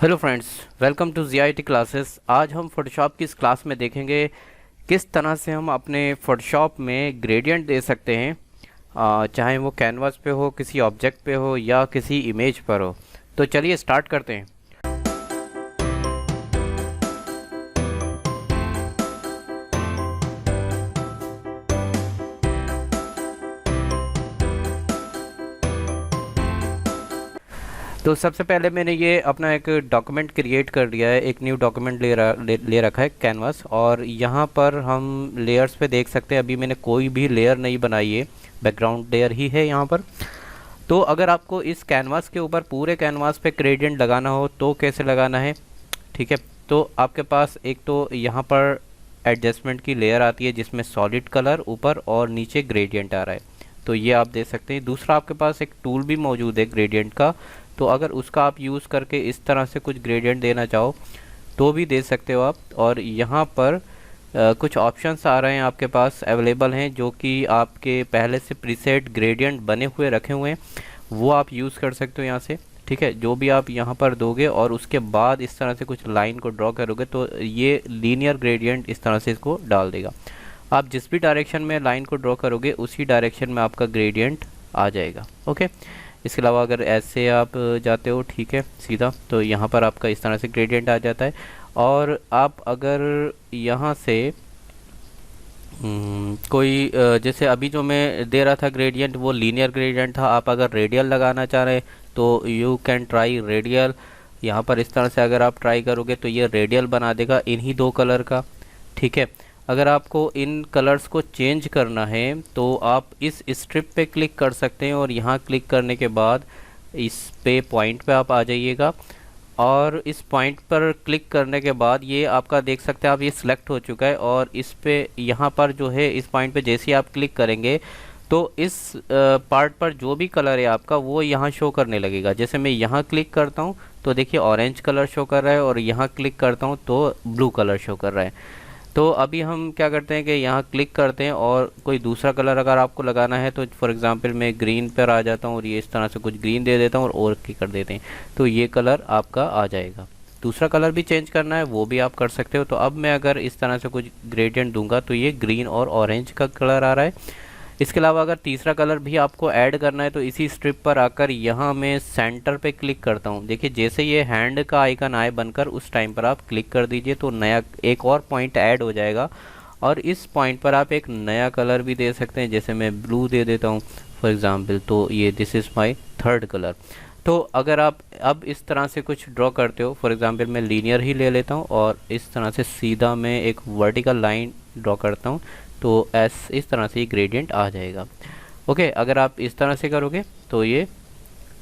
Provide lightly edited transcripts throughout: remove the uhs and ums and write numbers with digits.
Hello friends, welcome to ZIT classes. आज हम Photoshop की इस क्लास में देखेंगे किस तरह से हम अपने फोटोशॉप में ग्रेडियंट दे सकते हैं, चाहे वो कैनवास पे हो, किसी ऑब्जेक्ट पे हो या किसी इमेज पर हो। तो चलिए स्टार्ट करते हैं। तो सबसे पहले मैंने ये अपना एक डॉक्यूमेंट क्रिएट कर लिया है, एक न्यू डॉक्यूमेंट ले रखा है कैनवास। और यहाँ पर हम लेयर्स पे देख सकते हैं अभी मैंने कोई भी लेयर नहीं बनाई है, बैकग्राउंड लेयर ही है यहाँ पर। तो अगर आपको इस कैनवास के ऊपर पूरे कैनवास पे ग्रेडियंट लगाना हो तो कैसे लगाना है, ठीक है। तो आपके पास एक तो यहाँ पर एडजस्टमेंट की लेयर आती है जिसमें सॉलिड कलर ऊपर और नीचे ग्रेडियंट आ रहा है, तो ये आप देख सकते हैं। दूसरा आपके पास एक टूल भी मौजूद है ग्रेडियंट का, तो अगर उसका आप यूज़ करके इस तरह से कुछ ग्रेडियंट देना चाहो तो भी दे सकते हो आप। और यहाँ पर कुछ ऑप्शंस आ रहे हैं आपके पास अवेलेबल हैं जो कि आपके पहले से प्रीसेट ग्रेडियंट बने हुए रखे हुए हैं, वो आप यूज़ कर सकते हो यहाँ से, ठीक है। जो भी आप यहाँ पर दोगे और उसके बाद इस तरह से कुछ लाइन को ड्रॉ करोगे तो ये लीनियर ग्रेडियंट इस तरह से इसको डाल देगा। आप जिस भी डायरेक्शन में लाइन को ड्रॉ करोगे उसी डायरेक्शन में आपका ग्रेडियंट आ जाएगा, ओके। इसके अलावा अगर ऐसे आप जाते हो, ठीक है, सीधा, तो यहाँ पर आपका इस तरह से ग्रेडियंट आ जाता है। और आप अगर यहाँ से कोई जैसे अभी जो मैं दे रहा था ग्रेडियंट वो लीनियर ग्रेडियंट था, आप अगर रेडियल लगाना चाह रहे हैं तो यू कैन ट्राई रेडियल। यहाँ पर इस तरह से अगर आप ट्राई करोगे तो ये रेडियल बना देगा इन्हीं दो कलर का, ठीक है। अगर आपको इन कलर्स को चेंज करना है तो आप इस स्ट्रिप पे क्लिक कर सकते हैं और यहाँ क्लिक करने के बाद इस पे पॉइंट पे आप आ जाइएगा। और इस पॉइंट पर क्लिक करने के बाद ये आपका देख सकते हैं आप, ये सिलेक्ट हो चुका है। और इस पे यहाँ पर जो है इस पॉइंट पे जैसे ही आप क्लिक करेंगे तो इस पार्ट पर जो भी कलर है आपका वो यहाँ शो करने लगेगा। जैसे मैं यहाँ क्लिक करता हूँ तो देखिए ऑरेंज कलर शो कर रहा है और यहाँ क्लिक करता हूँ तो ब्लू कलर शो कर रहा है। तो अभी हम क्या करते हैं कि यहाँ क्लिक करते हैं और कोई दूसरा कलर अगर आपको लगाना है तो फॉर एग्जांपल मैं ग्रीन पर आ जाता हूँ और ये इस तरह से कुछ ग्रीन दे देता हूँ और क्लिक कर देते हैं तो ये कलर आपका आ जाएगा। दूसरा कलर भी चेंज करना है वो भी आप कर सकते हो। तो अब मैं अगर इस तरह से कुछ ग्रेडियंट दूंगा तो ये ग्रीन और ऑरेंज का कलर आ रहा है। इसके अलावा अगर तीसरा कलर भी आपको ऐड करना है तो इसी स्ट्रिप पर आकर यहाँ मैं सेंटर पे क्लिक करता हूँ। देखिए जैसे ये हैंड का आइकन आए बनकर उस टाइम पर आप क्लिक कर दीजिए तो नया एक और पॉइंट ऐड हो जाएगा और इस पॉइंट पर आप एक नया कलर भी दे सकते हैं। जैसे मैं ब्लू दे देता हूँ फॉर एग्जांपल, तो ये this is my third colour. तो अगर आप अब इस तरह से कुछ ड्रॉ करते हो, फॉर एग्जांपल मैं लीनियर ही ले लेता हूँ और इस तरह से सीधा मैं एक वर्टिकल लाइन ड्रॉ करता हूँ तो इस तरह से ये ग्रेडियंट आ जाएगा, ओके। अगर आप इस तरह से करोगे तो ये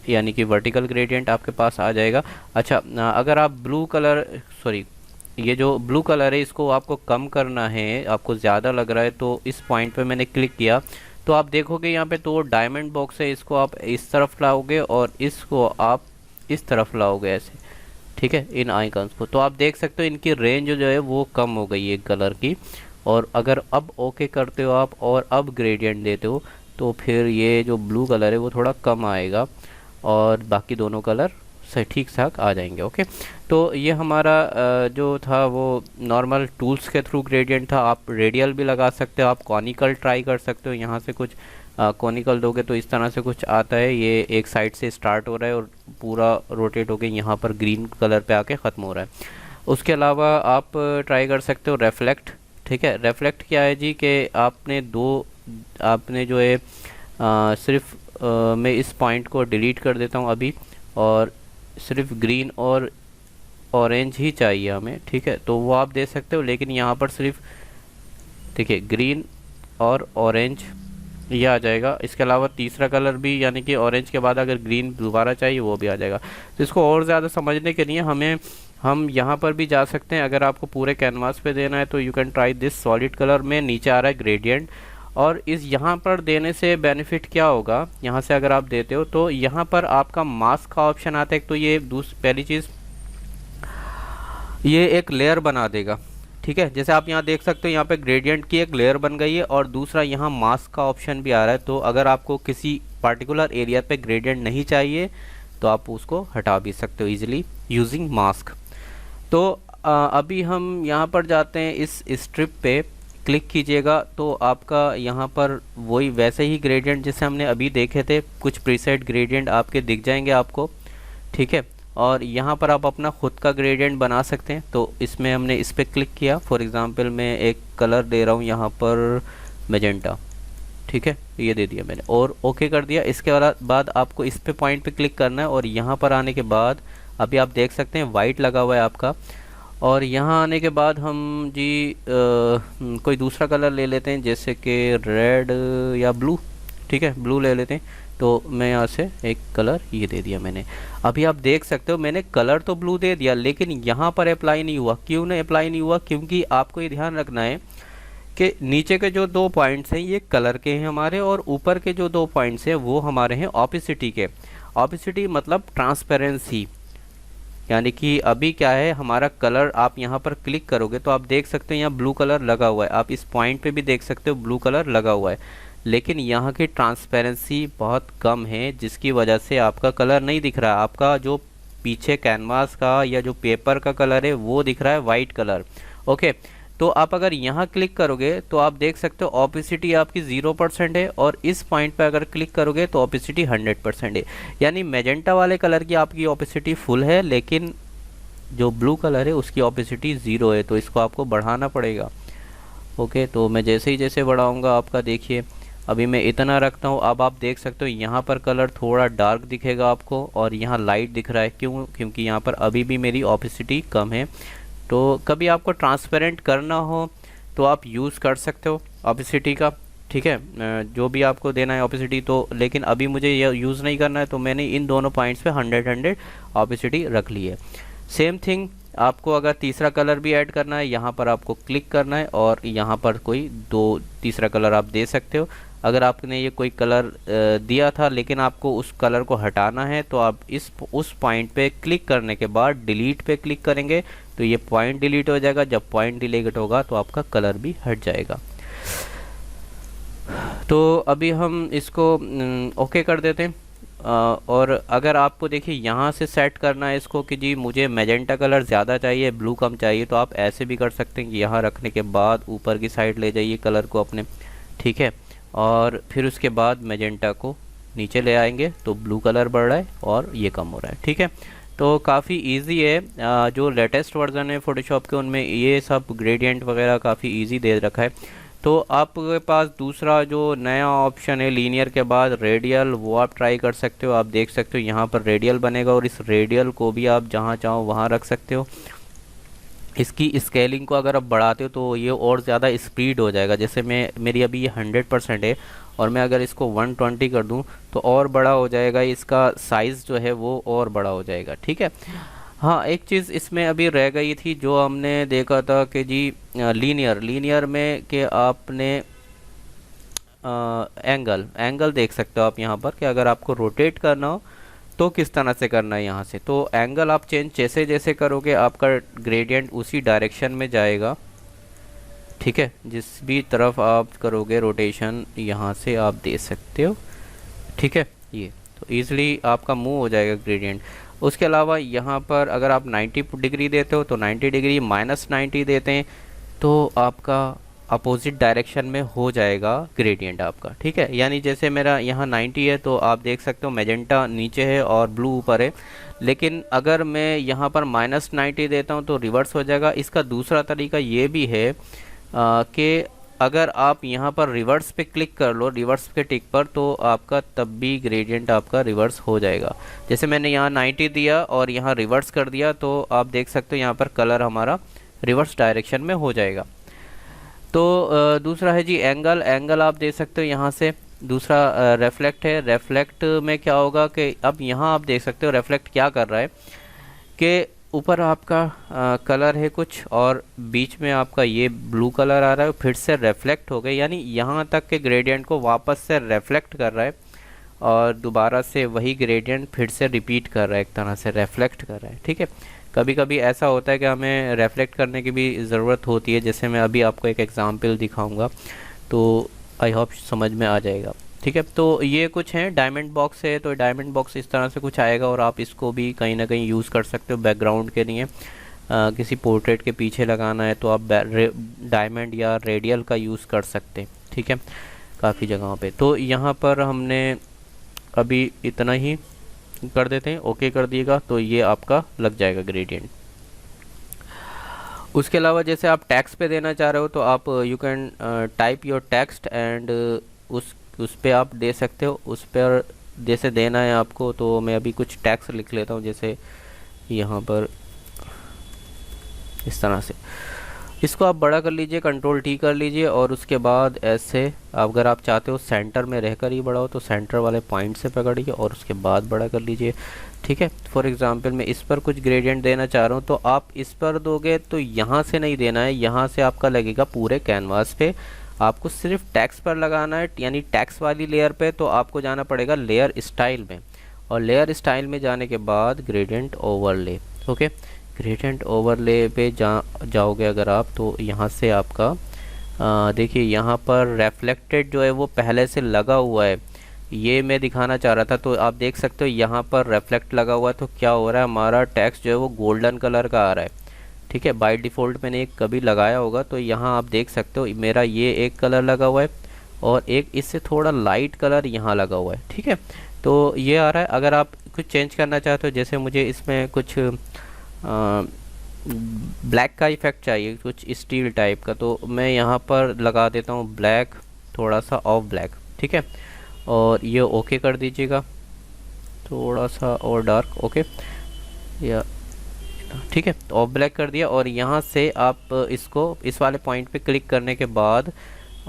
यानी कि वर्टिकल ग्रेडियंट आपके पास आ जाएगा। अच्छा, अगर आप ब्लू कलर, सॉरी, ये जो ब्लू कलर है इसको आपको कम करना है, आपको ज़्यादा लग रहा है तो इस पॉइंट पे मैंने क्लिक किया तो आप देखोगे यहाँ पे तो डायमंड बॉक्स है, इसको आप इस तरफ लाओगे और इसको आप इस तरफ लाओगे ऐसे, ठीक है, इन आइकन्स को। तो आप देख सकते हो इनकी रेंज जो है वो कम हो गई है कलर की। और अगर अब ओके करते हो आप और अब ग्रेडियंट देते हो तो फिर ये जो ब्लू कलर है वो थोड़ा कम आएगा और बाकी दोनों कलर सही ठीक ठाक आ जाएंगे, ओके। तो ये हमारा जो था वो नॉर्मल टूल्स के थ्रू ग्रेडियंट था। आप रेडियल भी लगा सकते हो, आप कॉनिकल ट्राई कर सकते हो। यहाँ से कुछ कॉनिकल दोगे तो इस तरह से कुछ आता है, ये एक साइड से स्टार्ट हो रहा है और पूरा रोटेट होकर यहाँ पर ग्रीन कलर पे आके ख़त्म हो रहा है। उसके अलावा आप ट्राई कर सकते हो रेफ्लेक्ट, ठीक है। रेफ्लेक्ट क्या है जी कि आपने जो है सिर्फ मैं इस पॉइंट को डिलीट कर देता हूँ अभी और सिर्फ ग्रीन और ऑरेंज ही चाहिए हमें, ठीक है, तो वो आप दे सकते हो। लेकिन यहाँ पर सिर्फ देखिए ग्रीन और ऑरेंज ये आ जाएगा। इसके अलावा तीसरा कलर भी यानी कि ऑरेंज के बाद अगर ग्रीन दोबारा चाहिए वो भी आ जाएगा। तो इसको और ज़्यादा समझने के लिए हम यहाँ पर भी जा सकते हैं। अगर आपको पूरे कैनवास पे देना है तो you can try this solid colour में नीचे आ रहा है ग्रेडियंट। और इस यहाँ पर देने से बेनिफिट क्या होगा, यहाँ से अगर आप देते हो तो यहाँ पर आपका मास्क का ऑप्शन आता है। तो ये पहली चीज़ ये एक लेयर बना देगा, ठीक है। जैसे आप यहाँ देख सकते हो यहाँ पे ग्रेडियंट की एक लेयर बन गई है और दूसरा यहाँ मास्क का ऑप्शन भी आ रहा है। तो अगर आपको किसी पार्टिकुलर एरिया पे ग्रेडियंट नहीं चाहिए तो आप उसको हटा भी सकते हो इजीली यूजिंग मास्क। तो अभी हम यहाँ पर जाते हैं, इस स्ट्रिप पे क्लिक कीजिएगा तो आपका यहाँ पर वही वैसे ही ग्रेडियंट जैसे हमने अभी देखे थे, कुछ प्रीसेट ग्रेडियंट आपके दिख जाएंगे आपको, ठीक है। और यहाँ पर आप अपना खुद का ग्रेडियंट बना सकते हैं। तो इसमें हमने इस पर क्लिक किया, फॉर एग्ज़ाम्पल मैं एक कलर दे रहा हूँ यहाँ पर मैजेंटा, ठीक है, ये दे दिया मैंने और ओके कर दिया। इसके बाद आपको इस पे पॉइंट पे क्लिक करना है और यहाँ पर आने के बाद अभी आप देख सकते हैं वाइट लगा हुआ है आपका। और यहाँ आने के बाद हम जी कोई दूसरा कलर ले लेते हैं, जैसे कि रेड या ब्लू, ठीक है, ब्लू ले लेते हैं। तो मैं यहाँ से एक कलर ये दे दिया मैंने। अभी आप देख सकते हो मैंने कलर तो ब्लू दे दिया, लेकिन यहाँ पर अप्लाई नहीं हुआ। क्यों नहीं अप्लाई नहीं हुआ? क्योंकि आपको ये ध्यान रखना है कि नीचे के जो 2 पॉइंट्स हैं ये कलर के हैं हमारे, और ऊपर के जो 2 पॉइंट्स हैं वो हमारे हैं ऑपेसिटी के। ऑपेसिटी मतलब ट्रांसपेरेंसी, यानी कि अभी क्या है हमारा कलर, आप यहाँ पर क्लिक करोगे तो आप देख सकते हो यहाँ ब्लू कलर लगा हुआ है। आप इस पॉइंट पे भी देख सकते हो ब्लू कलर लगा हुआ है, लेकिन यहाँ की ट्रांसपेरेंसी बहुत कम है, जिसकी वजह से आपका कलर नहीं दिख रहा। आपका जो पीछे कैनवास का या जो पेपर का कलर है वो दिख रहा है वाइट कलर। ओके, तो आप अगर यहाँ क्लिक करोगे तो आप देख सकते हो ऑपेसिटी आपकी 0% है, और इस पॉइंट पे अगर क्लिक करोगे तो ऑपेसिटी 100% है। यानी मैजेंटा वाले कलर की आपकी ऑपेसिटी फुल है, लेकिन जो ब्लू कलर है उसकी ऑपेसिटी 0 है, तो इसको आपको बढ़ाना पड़ेगा। ओके, तो मैं जैसे बढ़ाऊँगा आपका देखिए, अभी मैं इतना रखता हूँ। अब आप देख सकते हो यहाँ पर कलर थोड़ा डार्क दिखेगा आपको और यहाँ लाइट दिख रहा है। क्यों? क्योंकि यहाँ पर अभी भी मेरी ऑपेसिटी कम है। तो कभी आपको ट्रांसपेरेंट करना हो तो आप यूज़ कर सकते हो ऑपेसिटी का, ठीक है, जो भी आपको देना है ऑपेसिटी। तो लेकिन अभी मुझे ये यूज़ नहीं करना है, तो मैंने इन दोनों पॉइंट्स पे 100 ऑपेसिटी रख ली है। सेम थिंग आपको अगर तीसरा कलर भी ऐड करना है, यहाँ पर आपको क्लिक करना है और यहाँ पर कोई तीसरा कलर आप दे सकते हो। अगर आपने ये कोई कलर दिया था लेकिन आपको उस कलर को हटाना है, तो आप उस पॉइंट पे क्लिक करने के बाद डिलीट पे क्लिक करेंगे तो ये पॉइंट डिलीट हो जाएगा। जब पॉइंट डिलीट होगा तो आपका कलर भी हट जाएगा। तो अभी हम इसको ओके कर देते हैं। और अगर आपको देखिए यहाँ से सेट करना है इसको कि जी मुझे मैजेंटा कलर ज़्यादा चाहिए, ब्लू कम चाहिए, तो आप ऐसे भी कर सकते हैं कि यहाँ रखने के बाद ऊपर की साइड ले जाइए कलर को अपने, ठीक है, और फिर उसके बाद मैजेंटा को नीचे ले आएंगे तो ब्लू कलर बढ़ रहा है और ये कम हो रहा है, ठीक है। तो काफ़ी इजी है। जो लेटेस्ट वर्जन है फोटोशॉप के उनमें ये सब ग्रेडियंट वगैरह काफ़ी इजी दे रखा है। तो आपके पास दूसरा जो नया ऑप्शन है लीनियर के बाद रेडियल, वो आप ट्राई कर सकते हो। आप देख सकते हो यहाँ पर रेडियल बनेगा और इस रेडियल को भी आप जहाँ चाहो वहाँ रख सकते हो। इसकी स्केलिंग को अगर आप बढ़ाते हो तो ये और ज़्यादा स्पीड हो जाएगा। जैसे मेरी अभी ये 100% है और मैं अगर इसको 120 कर दूं तो और बड़ा हो जाएगा, इसका साइज़ जो है वो और बड़ा हो जाएगा, ठीक है। हाँ, एक चीज़ इसमें अभी रह गई थी जो हमने देखा था कि जी लीनियर में कि आपने एंगल देख सकते हो आप यहाँ पर कि अगर आपको रोटेट करना हो तो किस तरह से करना है। यहाँ से तो एंगल आप चेंज जैसे करोगे आपका ग्रेडियंट उसी डायरेक्शन में जाएगा, ठीक है। जिस भी तरफ आप करोगे रोटेशन यहाँ से आप दे सकते हो, ठीक है। ये तो ईज़िली आपका मूव हो जाएगा ग्रेडियंट। उसके अलावा यहाँ पर अगर आप 90 डिग्री देते हो तो 90 डिग्री -90 देते हैं तो आपका अपोजिट डायरेक्शन में हो जाएगा ग्रेडियंट आपका, ठीक है। यानी जैसे मेरा यहाँ 90 है तो आप देख सकते हो मैजेंटा नीचे है और ब्लू ऊपर है, लेकिन अगर मैं यहाँ पर -90 देता हूँ तो रिवर्स हो जाएगा। इसका दूसरा तरीका ये भी है कि अगर आप यहाँ पर रिवर्स पे क्लिक कर लो, रिवर्स के टिक पर, तो आपका तब भी ग्रेडियंट आपका रिवर्स हो जाएगा। जैसे मैंने यहाँ 90 दिया और यहाँ रिवर्स कर दिया तो आप देख सकते हो यहाँ पर कलर हमारा रिवर्स डायरेक्शन में हो जाएगा। तो दूसरा है जी एंगल आप दे सकते हो यहाँ से। दूसरा रेफ्लेक्ट है। रेफ्लेक्ट में क्या होगा कि अब यहाँ आप देख सकते हो रेफ्लेक्ट क्या कर रहा है कि ऊपर आपका कलर है कुछ और बीच में आपका ये ब्लू कलर आ रहा है, फिर से रेफ्लेक्ट हो गए, यानी यहाँ तक के ग्रेडियंट को वापस से रेफ्लेक्ट कर रहा है और दोबारा से वही ग्रेडियंट फिर से रिपीट कर रहा है, एक तरह से रेफ्लेक्ट कर रहा है, ठीक है। कभी कभी ऐसा होता है कि हमें रेफ्लेक्ट करने की भी ज़रूरत होती है, जैसे मैं अभी आपको एक एग्जांपल दिखाऊंगा तो आई होप समझ में आ जाएगा। ठीक है, तो ये कुछ हैं डायमंड बॉक्स है, तो डायमंड बॉक्स इस तरह से कुछ आएगा और आप इसको भी कहीं ना कहीं यूज़ कर सकते हो बैकग्राउंड के लिए। किसी पोर्ट्रेट के पीछे लगाना है तो आप डायमंड या रेडियल का यूज़ कर सकते हैं। ठीक है, काफ़ी जगहों पे। तो यहाँ पर हमने अभी इतना ही कर देते हैं, ओके कर दिएगा तो ये आपका लग जाएगा ग्रेडियंट। उसके अलावा जैसे आप टेक्स्ट पे देना चाह रहे हो तो आप you can type your text and उस पे आप दे सकते हो। उस पर जैसे देना है आपको, तो मैं अभी कुछ टेक्स्ट लिख लेता हूँ, जैसे यहाँ पर इस तरह से। इसको आप बड़ा कर लीजिए, कंट्रोल टी कर लीजिए और उसके बाद ऐसे अगर आप चाहते हो सेंटर में रहकर ही बड़ा हो तो सेंटर वाले पॉइंट से पकड़िए और उसके बाद बड़ा कर लीजिए। ठीक है, फॉर एग्जांपल मैं इस पर कुछ ग्रेडियंट देना चाह रहा हूँ, तो आप इस पर दोगे तो यहाँ से नहीं देना है, यहाँ से आपका लगेगा पूरे कैनवास पे। आपको सिर्फ टेक्स्ट पर लगाना है, यानी टेक्स्ट वाली लेयर पे, तो आपको जाना पड़ेगा लेयर स्टाइल में, और लेयर स्टाइल में जाने के बाद gradient overlay. Okay, gradient overlay पे जाओगे अगर आप, तो यहाँ से आपका देखिए यहाँ पर रेफ्लेक्टेड जो है वो पहले से लगा हुआ है, ये मैं दिखाना चाह रहा था। तो आप देख सकते हो यहाँ पर रेफ्लेक्ट लगा हुआ है, तो क्या हो रहा है, हमारा टेक्स्ट जो है वो गोल्डन कलर का आ रहा है। ठीक है, बाय डिफ़ॉल्ट मैंने एक कभी लगाया होगा, तो यहाँ आप देख सकते हो मेरा ये एक कलर लगा हुआ है और एक इससे थोड़ा लाइट कलर यहाँ लगा हुआ है। ठीक है, तो ये आ रहा है। अगर आप कुछ चेंज करना चाहते हो, जैसे मुझे इसमें कुछ ब्लैक का इफ़ेक्ट चाहिए, कुछ स्टील टाइप का, तो मैं यहाँ पर लगा देता हूँ ब्लैक, थोड़ा सा ऑफ ब्लैक। ठीक है, और ये ओके कर दीजिएगा, थोड़ा सा और डार्क। ओके, या ठीक है, ऑफ ब्लैक कर दिया। और यहाँ से आप इसको इस वाले पॉइंट पे क्लिक करने के बाद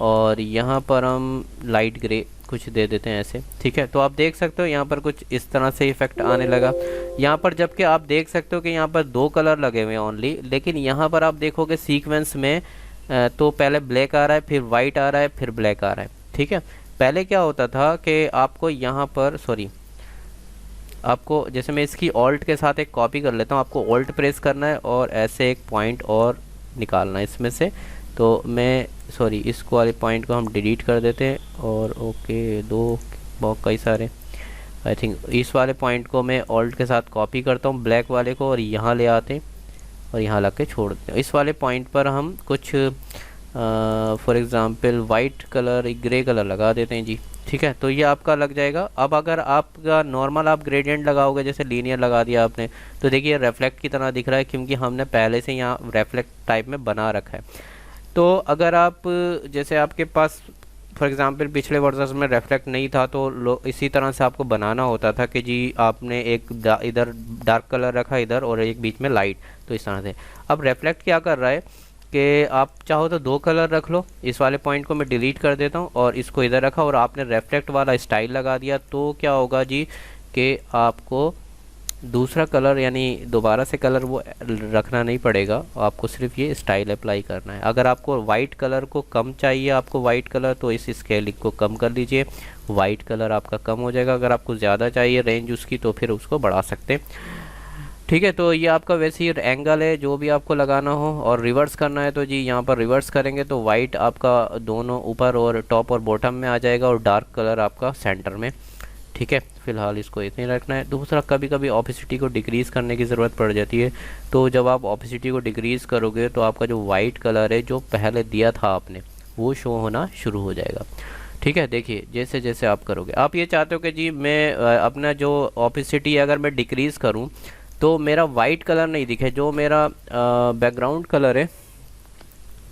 और यहाँ पर हम लाइट ग्रे कुछ दे देते हैं ऐसे। ठीक है, तो आप देख सकते हो यहाँ पर कुछ इस तरह से इफेक्ट आने लगा यहाँ पर, जबकि आप देख सकते हो कि यहाँ पर 2 कलर लगे हुए हैं ओनली, लेकिन यहाँ पर आप देखोगे सीक्वेंस में तो पहले ब्लैक आ रहा है, फिर वाइट आ रहा है, फिर ब्लैक आ रहा है। ठीक है, पहले क्या होता था कि आपको यहाँ पर आपको, जैसे मैं इसकी ऑल्ट के साथ एक कॉपी कर लेता हूँ, आपको ऑल्ट प्रेस करना है और ऐसे एक पॉइंट और निकालना है इसमें से। तो मैं इसको वाले पॉइंट को हम डिलीट कर देते हैं और ओके, 2 बहुत कई सारे, आई थिंक इस वाले पॉइंट को मैं ऑल्ट के साथ कॉपी करता हूँ ब्लैक वाले को और यहाँ ले आते हैं और यहाँ ला के छोड़ देते हैं। इस वाले पॉइंट पर हम कुछ for example white colour, grey colour लगा देते हैं जी। ठीक है, तो ये आपका लग जाएगा। अब अगर आपका नॉर्मल आप ग्रेडियंट लगाओगे, जैसे लीनियर लगा दिया आपने, तो देखिए रेफ्लेक्ट की तरह दिख रहा है, क्योंकि हमने पहले से यहाँ रेफ्लेक्ट टाइप में बना रखा है। तो अगर आप, जैसे आपके पास फॉर एग्ज़ाम्पल पिछले वर्जन में रेफ्लेक्ट नहीं था, तो इसी तरह से आपको बनाना होता था कि जी आपने एक इधर डार्क कलर रखा इधर और एक बीच में लाइट, तो इस तरह से। अब रेफ्लेक्ट क्या कर रहा है कि आप चाहो तो 2 कलर रख लो। इस वाले पॉइंट को मैं डिलीट कर देता हूँ और इसको इधर रखा और आपने रेफ्लेक्ट वाला स्टाइल लगा दिया, तो क्या होगा जी कि आपको दूसरा कलर यानी दोबारा से कलर वो रखना नहीं पड़ेगा, आपको सिर्फ ये स्टाइल अप्लाई करना है। अगर आपको वाइट कलर को कम चाहिए, आपको वाइट कलर, तो इस स्केलिंग को कम कर लीजिए, वाइट कलर आपका कम हो जाएगा। अगर आपको ज़्यादा चाहिए रेंज उसकी, तो फिर उसको बढ़ा सकते हैं। ठीक है, तो ये आपका वैसे ही एंगल है जो भी आपको लगाना हो। और रिवर्स करना है तो जी यहाँ पर रिवर्स करेंगे तो वाइट आपका दोनों ऊपर और टॉप और बॉटम में आ जाएगा और डार्क कलर आपका सेंटर में। ठीक है, फिलहाल इसको इतने रखना है। दूसरा, कभी कभी ऑपेसिटी को डिक्रीज़ करने की ज़रूरत पड़ जाती है, तो जब आप ऑपेसिटी को डिक्रीज़ करोगे तो आपका जो वाइट कलर है जो पहले दिया था आपने, वो शो होना शुरू हो जाएगा। ठीक है, देखिए जैसे जैसे आप करोगे, आप ये चाहते हो कि जी मैं अपना जो ऑपेसिटी अगर मैं डिक्रीज़ करूँ तो मेरा वाइट कलर नहीं दिखे, जो मेरा बैकग्राउंड कलर है,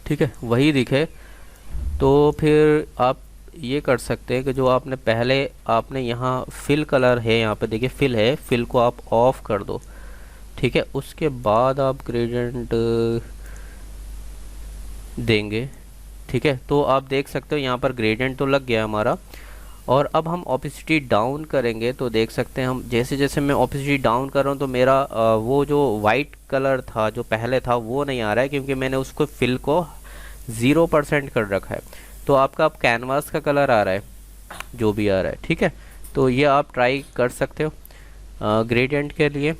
ठीक है, वही दिखे, तो फिर आप ये कर सकते हैं कि जो आपने यहाँ फिल कलर है, यहाँ पे देखिए फिल है, फिल को आप ऑफ कर दो। ठीक है, उसके बाद आप ग्रेडियंट देंगे। ठीक है, तो आप देख सकते हो यहाँ पर ग्रेडियंट तो लग गया हमारा। और अब हम ऑपेसिटी डाउन करेंगे तो देख सकते हैं हम, जैसे जैसे मैं ऑपेसिटी डाउन कर रहा हूँ तो मेरा वो जो वाइट कलर था जो पहले था वो नहीं आ रहा है, क्योंकि मैंने उसको फिल को 0% कर रखा है। तो आपका अब कैनवास का कलर आ रहा है जो भी आ रहा है। ठीक है, तो ये आप ट्राई कर सकते हो ग्रेडियंट के लिए।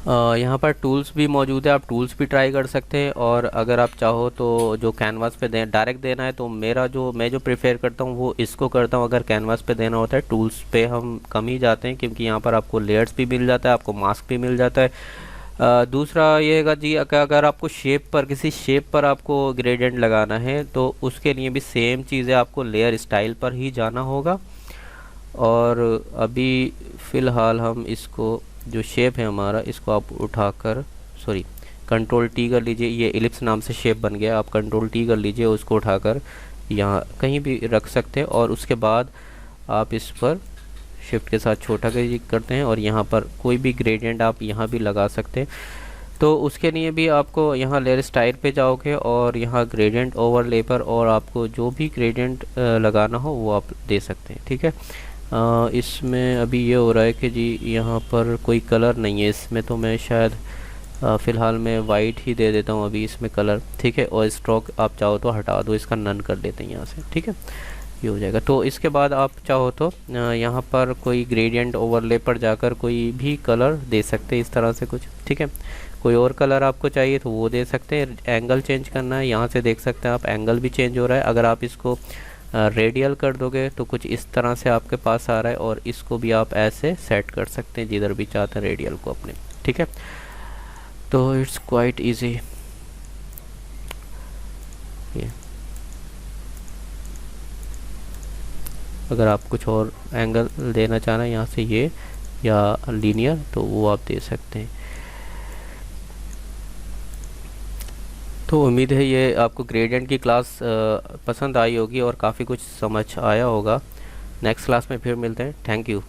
यहाँ पर टूल्स भी मौजूद है, आप टूल्स भी ट्राई कर सकते हैं। और अगर आप चाहो तो जो कैनवास पे डायरेक्ट देना है तो मैं जो प्रेफर करता हूँ वो इसको करता हूँ। अगर कैनवास पे देना होता है टूल्स पे हम कम ही जाते हैं, क्योंकि यहाँ पर आपको लेयर्स भी मिल जाता है, आपको मास्क भी मिल जाता है। दूसरा ये है जी, अगर आपको किसी शेप पर आपको ग्रेडियंट लगाना है तो उसके लिए भी सेम चीज़ है, आपको लेयर स्टाइल पर ही जाना होगा। और अभी फ़िलहाल हम इसको जो शेप है हमारा, इसको आप उठाकर सॉरी कंट्रोल टी कर लीजिए, ये इलिप्स नाम से शेप बन गया। आप कंट्रोल टी कर लीजिए, उसको उठाकर यहाँ कहीं भी रख सकते हैं। और उसके बाद आप इस पर शिफ्ट के साथ छोटा करते हैं और यहाँ पर कोई भी ग्रेडियंट आप यहाँ भी लगा सकते हैं। तो उसके लिए भी आपको यहाँ लेयर स्टाइल पे जाओगे और यहाँ ग्रेडियंट ओवरले पर, और आपको जो भी ग्रेडियंट लगाना हो वो आप दे सकते हैं। ठीक है, इसमें अभी ये हो रहा है कि जी यहाँ पर कोई कलर नहीं है इसमें, तो मैं शायद फ़िलहाल मैं वाइट ही दे देता हूँ अभी इसमें कलर। ठीक है, और स्ट्रोक आप चाहो तो हटा दो, इसका नन कर देते हैं यहाँ से। ठीक है, ये हो जाएगा। तो इसके बाद आप चाहो तो यहाँ पर कोई ग्रेडियंट ओवरले पर जाकर कोई भी कलर दे सकते हैं इस तरह से कुछ। ठीक है, कोई और कलर आपको चाहिए तो वो दे सकते हैं। एंगल चेंज करना है, यहाँ से देख सकते हैं आप एंगल भी चेंज हो रहा है। अगर आप इसको रेडियल कर दोगे तो कुछ इस तरह से आपके पास आ रहा है, और इसको भी आप ऐसे सेट कर सकते हैं जिधर भी चाहते हैं रेडियल को अपने। ठीक है, तो इट्स क्वाइट इजी। अगर आप कुछ और एंगल देना चाह यहाँ से ये या लीनियर, तो वो आप दे सकते हैं। तो उम्मीद है ये आपको ग्रेडियंट की क्लास पसंद आई होगी और काफ़ी कुछ समझ आया होगा। नेक्स्ट क्लास में फिर मिलते हैं। Thank you.